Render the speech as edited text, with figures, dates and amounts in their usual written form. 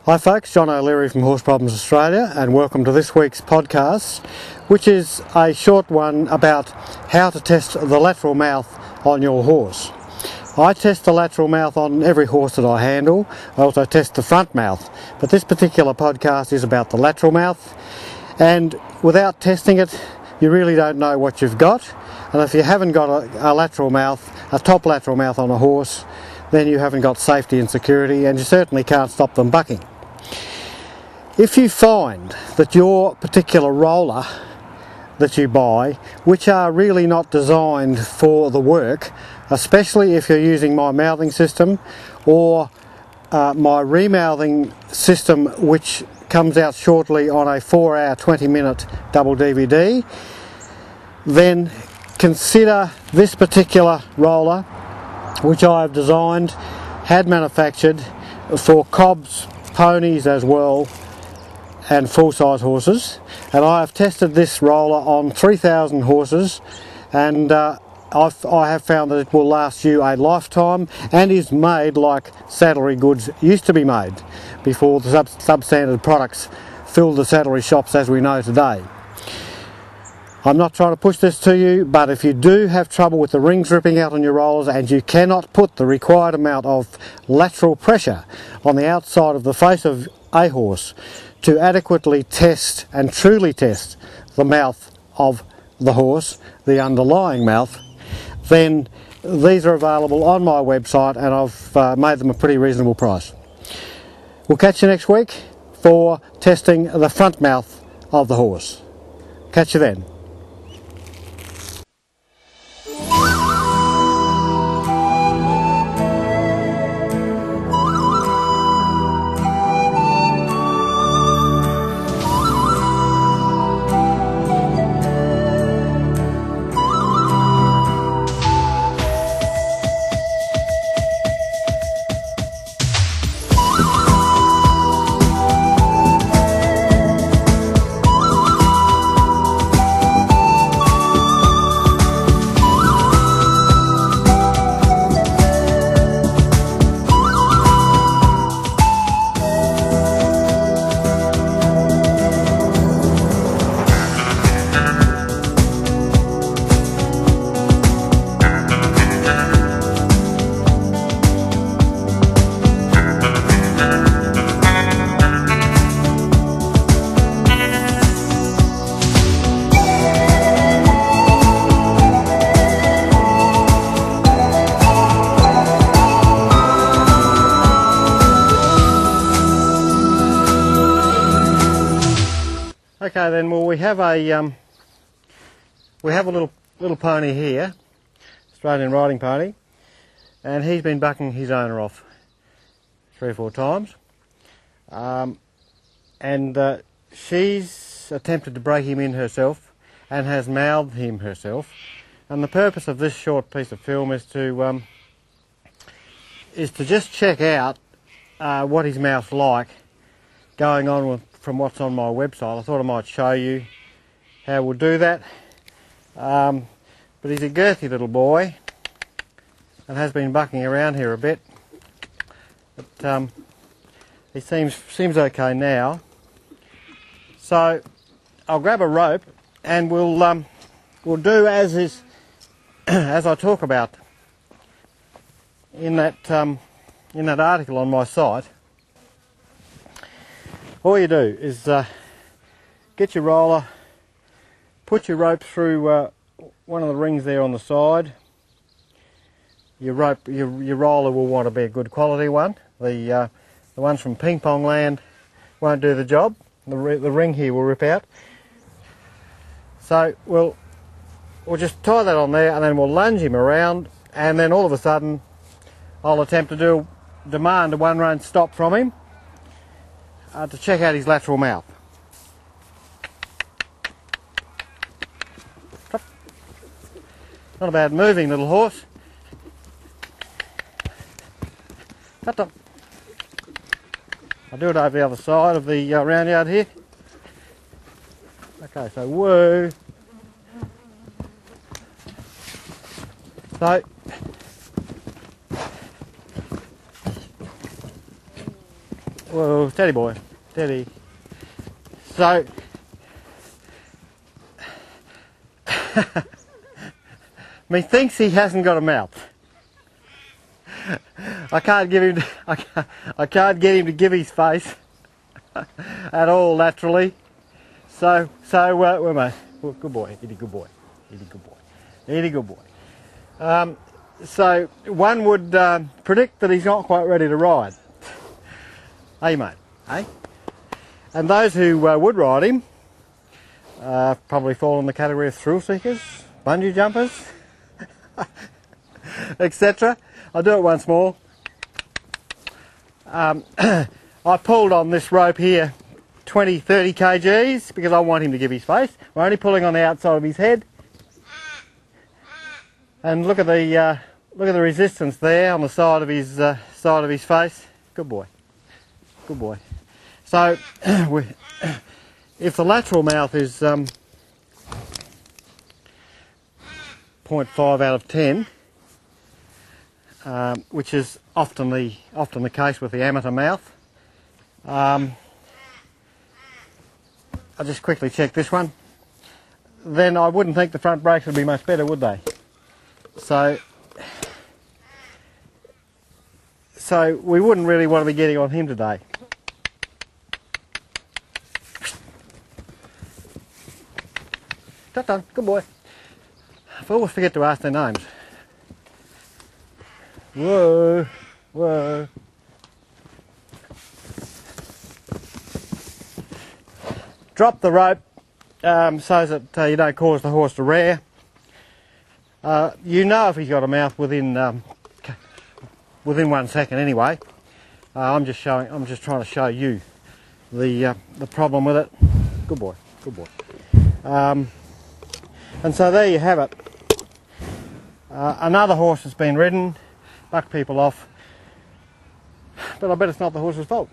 Hi folks, John O'Leary from Horse Problems Australia, and welcome to this week's podcast, which is a short one about how to test the lateral mouth on your horse. I test the lateral mouth on every horse that I handle. I also test the front mouth, but this particular podcast is about the lateral mouth, and without testing it you really don't know what you've got. And if you haven't got a lateral mouth, a top lateral mouth on a horse, then you haven't got safety and security, and you certainly can't stop them bucking. If you find that your particular roller that you buy, which are really not designed for the work, especially if you're using my mouthing system or my remouthing system, which comes out shortly on a 4-hour 20-minute double DVD, then consider this particular roller, which I have designed, had manufactured for cobs, ponies as well, and full-size horses. And I have tested this roller on 3,000 horses, and I have found that it will last you a lifetime and is made like saddlery goods used to be made before the substandard products filled the saddlery shops as we know today. I'm not trying to push this to you, but if you do have trouble with the rings ripping out on your rollers and you cannot put the required amount of lateral pressure on the outside of the face of a horse to adequately test and truly test the mouth of the horse, the underlying mouth, then these are available on my website, and I've made them a pretty reasonable price. We'll catch you next week for testing the front mouth of the horse. Catch you then. Okay then, well we have a little pony here, Australian riding pony, and he's been bucking his owner off 3 or 4 times, and she's attempted to break him in herself and has mouthed him herself. And the purpose of this short piece of film is to just check out what his mouth's like going on from what's on my website. I thought I might show you how we'll do that. But he's a girthy little boy and has been bucking around here a bit. But he seems okay now. So I'll grab a rope and we'll do as I talk about in that article on my site. All you do is get your roller, put your rope through one of the rings there on the side. Your roller will want to be a good quality one. The ones from Ping Pong Land won't do the job. The ring here will rip out. So we'll just tie that on there, and then we'll lunge him around, and then all of a sudden I'll attempt to demand a 1-run stop from him. To check out his lateral mouth. Not a bad moving little horse. I'll do it over the other side of the round yard here. Okay, so woo. So Whoa, steady boy, steady. So, methinks he hasn't got a mouth. I can't get him to give his face at all laterally. So we're mate. Good boy, Eddie, good boy, Eddie, good boy, Eddie, good boy. So one would predict that he's not quite ready to ride. Hey mate, hey? And those who would ride him probably fall in the category of thrill seekers, bungee jumpers, etc. I'll do it once more. I pulled on this rope here 20-30 kgs because I want him to give his face. We're only pulling on the outside of his head. And look at the resistance there on the side of his face. Good boy, good boy. So if the lateral mouth is 0.5 out of 10, which is often the case with the amateur mouth, I'll just quickly check this one. Then I wouldn't think the front brakes would be much better, would they? So we wouldn't really want to be getting on him today. Done. Good boy. I always forget to ask their names. Whoa, whoa. Drop the rope so that you don't cause the horse to rear. You know if he's got a mouth within 1 second anyway. I'm just trying to show you the problem with it. Good boy, good boy. And so there you have it. Another horse has been ridden, bucked people off, but I bet it's not the horse's fault.